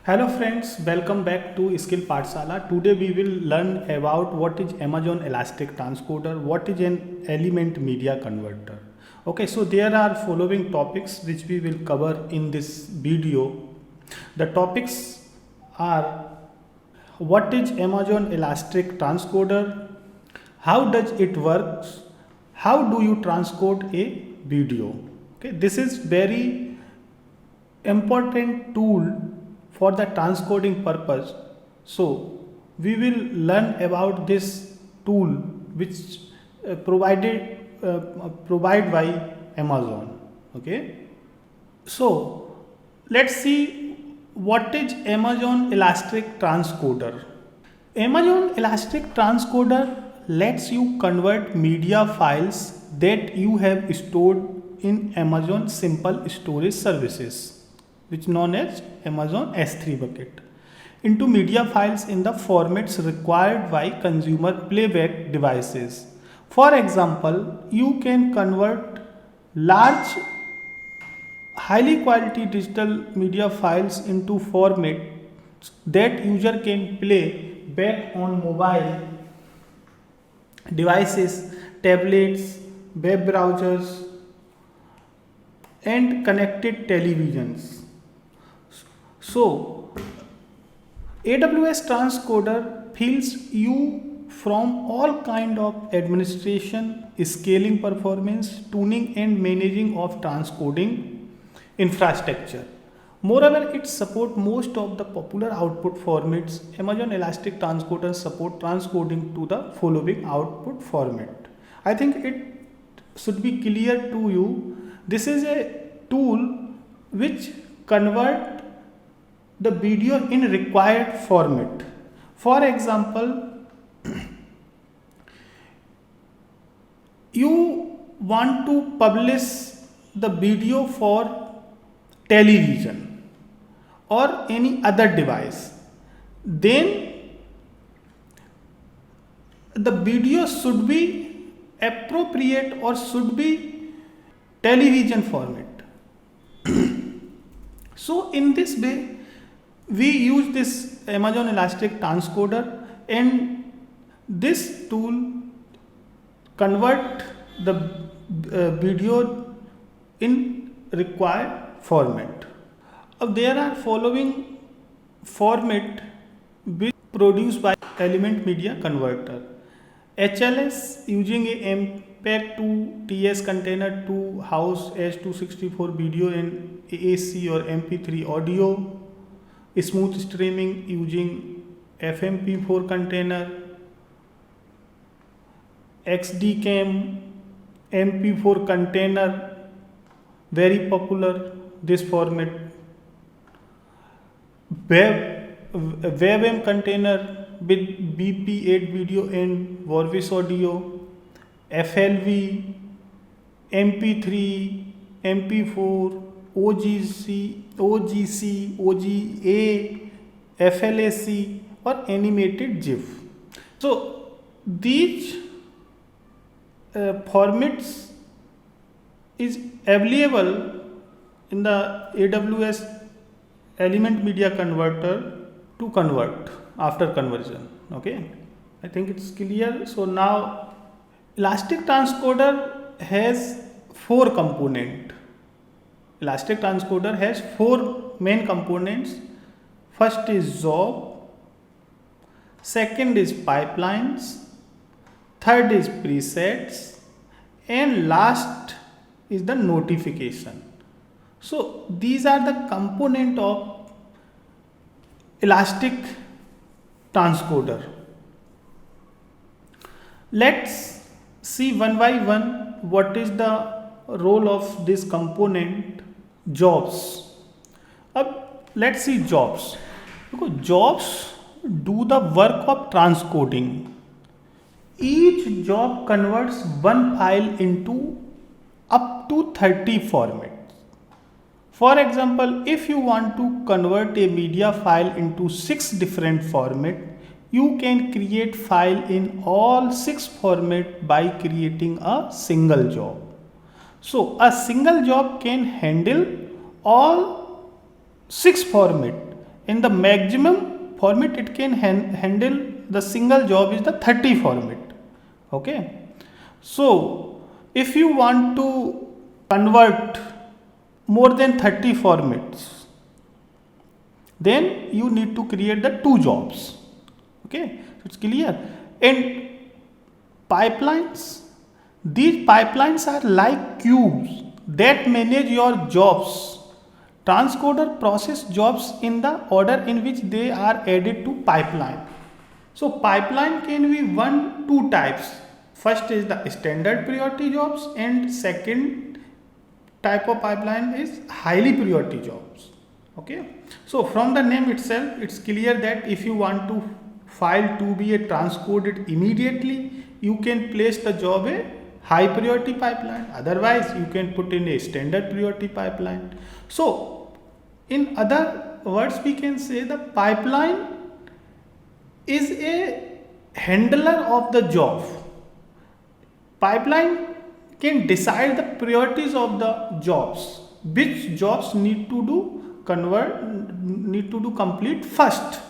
Hello friends, welcome back to Skill Pathshala. Today we will learn about what is Amazon Elastic Transcoder, what is an element media converter. Okay, so there are following topics which we will cover in this video. The topics are: what is Amazon Elastic Transcoder, how does it works, how do you transcode a video. Okay, this is very important tool for the transcoding purpose. So we will learn about this tool which provide by Amazon. Okay, so let's see what is Amazon Elastic Transcoder. Amazon Elastic Transcoder lets you convert media files that you have stored in Amazon Simple Storage Services, which known as Amazon S3 bucket, into media files in the formats required by consumer playback devices. For example, you can convert large highly quality digital media files into formats that user can play back on mobile devices, tablets, web browsers, and connected televisions. So, AWS Transcoder fills you from all kind of administration, scaling performance, tuning and managing of transcoding infrastructure. Moreover, it supports most of the popular output formats. Amazon Elastic Transcoder support transcoding to the following output format. I think it should be clear to you. This is a tool which convert the video in required format. For example, you want to publish the video for television or any other device, then the video should be appropriate or should be television format. So in this way we use this Amazon Elastic Transcoder, and this tool convert the video in required format. There are following format which produced by Element Media Converter. HLS using a MPEG 2 TS container to house H264 video in AAC or MP3 audio. Smooth streaming using FMP4 container. XDCam MP4 container, very popular this format. WebM container with BP8 video and Vorbis audio. FLV, MP3, MP4, OGC, OGA, FLAC or animated GIF. So these formats is available in the AWS Element Media Converter to convert after conversion. Okay, I think it's clear. So now Elastic Transcoder has four components. Elastic Transcoder has four main components. First is job, second is pipelines, third is presets, and last is the notification. So these are the component of Elastic Transcoder. Let's see one by one what is the role of this component. Jobs. Let's see jobs. Because jobs do the work of transcoding. Each job converts one file into up to 30 formats. For example, if you want to convert a media file into 6 different formats, you can create file in all 6 formats by creating a single job. So a single job can handle all 6 formats in the maximum format it can handle the single job is the 30 format. Okay, so if you want to convert more than 30 formats, then you need to create the 2 jobs. Okay, so it's clear. And pipelines, these pipelines are like queues that manage your jobs. Transcoder process jobs in the order in which they are added to pipeline. So pipeline can be two types. First is the standard priority jobs, and second type of pipeline is highly priority jobs. Okay, so from the name itself it's clear that if you want to file to be a transcoded immediately, you can place the job a high priority pipeline, otherwise you can put in a standard priority pipeline. So in other words, we can say the pipeline is a handler of the job. Pipeline can decide the priorities of the jobs, which jobs need to do complete first.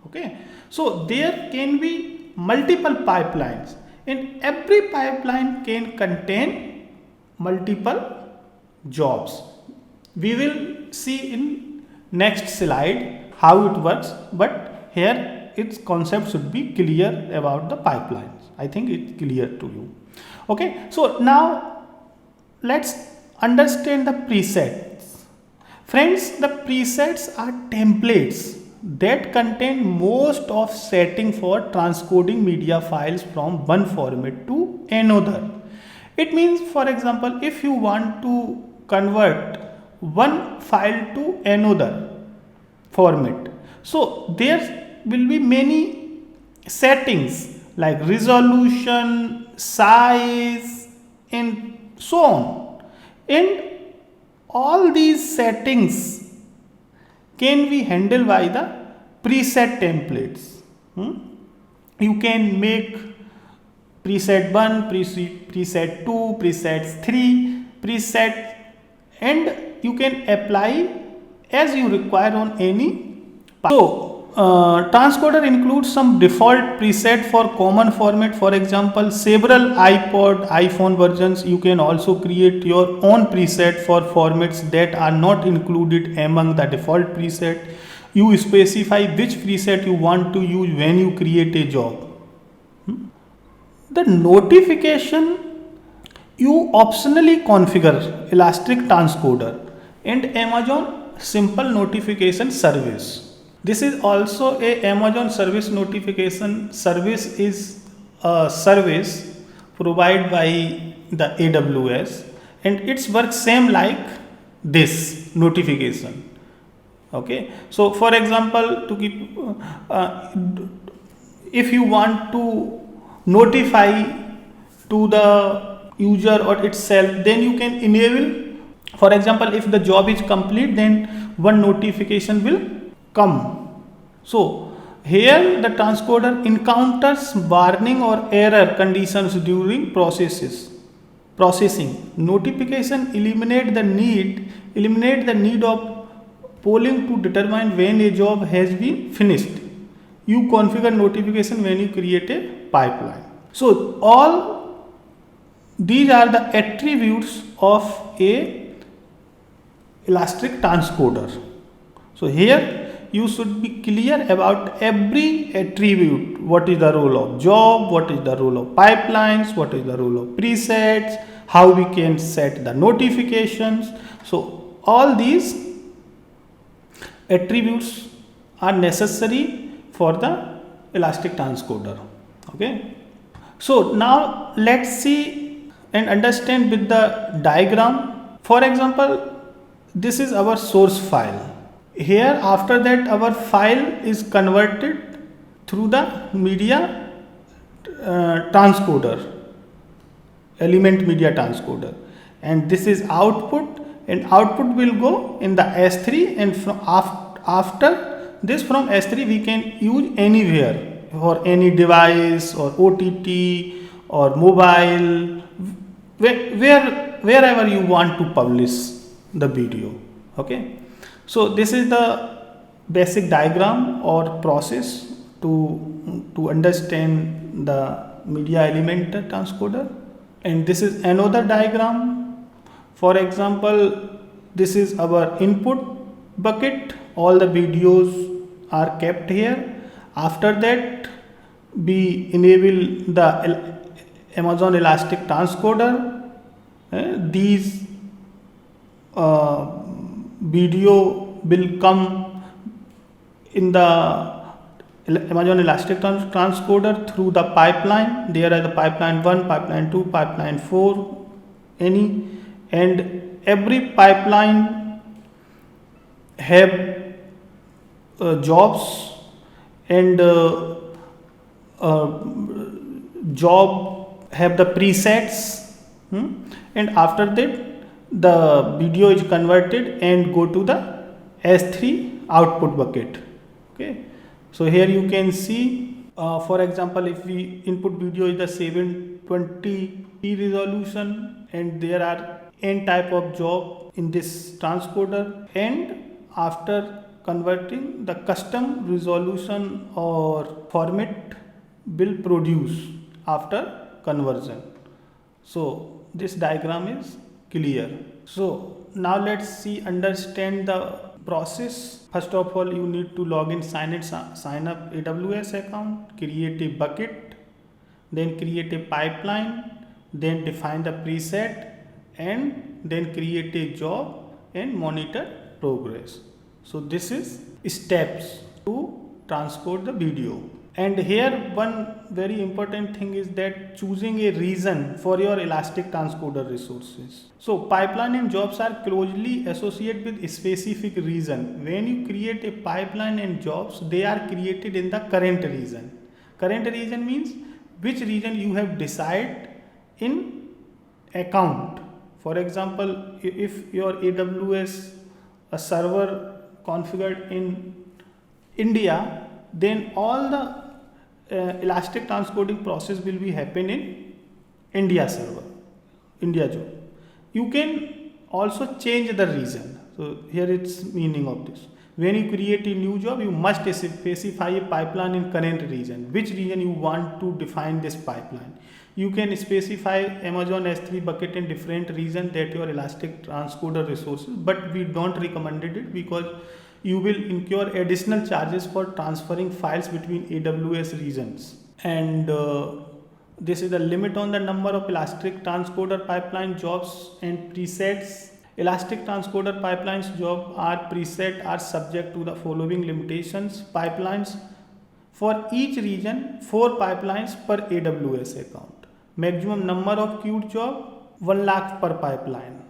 Okay, so there can be multiple pipelines, and every pipeline can contain multiple jobs. We will see in next slide how it works, but here its concept should be clear about the pipelines. I think it's clear to you. Okay, so now let's understand the presets. Friends, the presets are templates that contain most of setting for transcoding media files from one format to another. It means, for example, if you want to convert one file to another format, so there will be many settings like resolution, size, and so on. And all these settings can be handled by the preset templates. You can make preset 1, preset 2, preset 3, preset, and you can apply as you require on any. So transcoder includes some default preset for common format. For example, several iPod, iPhone versions, you can also create your own preset for formats that are not included among the default preset. You specify which preset you want to use when you create a job. The notification, you optionally configure Elastic Transcoder and Amazon Simple Notification Service. This is also a Amazon Service Notification Service is a service provided by the AWS, and it's works same like this notification. Okay, so for example, to keep if you want to notify to the user or itself, then you can enable. For example, if the job is complete, then one notification will come. So here the transcoder encounters warning or error conditions during processing. Notification eliminate the need of polling to determine when a job has been finished. You configure notification when you create a pipeline. So all these are the attributes of a Elastic Transcoder. So here you should be clear about every attribute. What is the role of job, what is the role of pipelines, what is the role of presets, how we can set the notifications. So all these attributes are necessary for the Elastic Transcoder. Okay, so now let's see and understand with the diagram. For example, this is our source file. Here after that our file is converted through the media transcoder, element media transcoder, and this is output, and output will go in the S3, and from after this from S3 we can use anywhere for any device or OTT or mobile, wherever you want to publish the video. Okay, so this is the basic diagram or process to understand the media element transcoder. And this is another diagram. For example, this is our input bucket. All the videos are kept here. After that, we enable the Amazon Elastic Transcoder. These video will come in the Amazon Elastic Transcoder through the pipeline. There are the pipeline 1, pipeline 2, pipeline 4, and every pipeline have jobs, and job have the presets, and after that the video is converted and go to the S3 output bucket. Okay, so here you can see, for example, if we input video is the 720p resolution, and there are n type of job in this transcoder, and after converting, the custom resolution or format will produce after conversion. So this diagram is clear. So now let's see, understand the process. First of all, you need to log in, sign up AWS account, create a bucket, then create a pipeline, then define the preset, and then create a job and monitor progress. So this is steps to transcode the video. And here one very important thing is that choosing a region for your Elastic Transcoder resources. So pipeline and jobs are closely associated with specific region. When you create a pipeline and jobs, they are created in the current region. Current region means which region you have decided in account. For example, if your AWS server configured in India, then all the Elastic transcoding process will be happen in India server, India job. You can also change the region. So here it's meaning of this. When you create a new job, you must specify a pipeline in current region. Which region you want to define this pipeline. You can specify Amazon S3 bucket in different region that your Elastic transcoder resources, but we don't recommend it because you will incur additional charges for transferring files between AWS regions. And this is the limit on the number of Elastic transcoder pipeline jobs and presets. Elastic transcoder pipelines job are preset are subject to the following limitations. Pipelines for each region, 4 pipelines per AWS account. Maximum number of queued job 1 lakh per pipeline.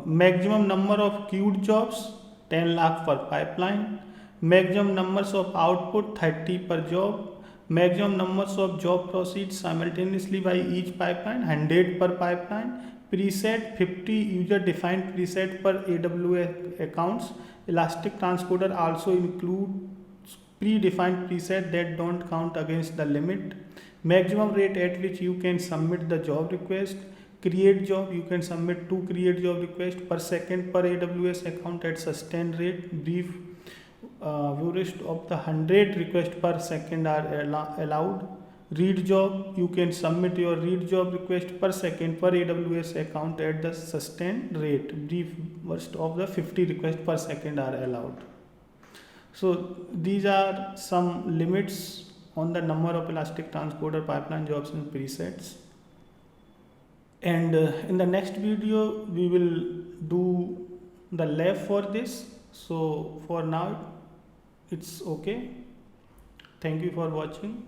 Maximum number of queued jobs 10 lakh per pipeline. Maximum numbers of output 30 per job. Maximum numbers of job proceeds simultaneously by each pipeline 100 per pipeline. Preset 50 user defined preset per AWS accounts. Elastic transcoder also includes predefined preset that don't count against the limit. Maximum rate at which you can submit the job request. Create job, you can submit 2 create job requests per second per AWS account at sustained rate. Brief list of the 100 requests per second are allowed. Read job, you can submit your read job request per second per AWS account at the sustained rate. Brief burst of the 50 requests per second are allowed. So these are some limits on the number of Elastic transcoder pipeline jobs and presets. And in the next video we will do the lab for this. So for now it's okay. Thank you for watching.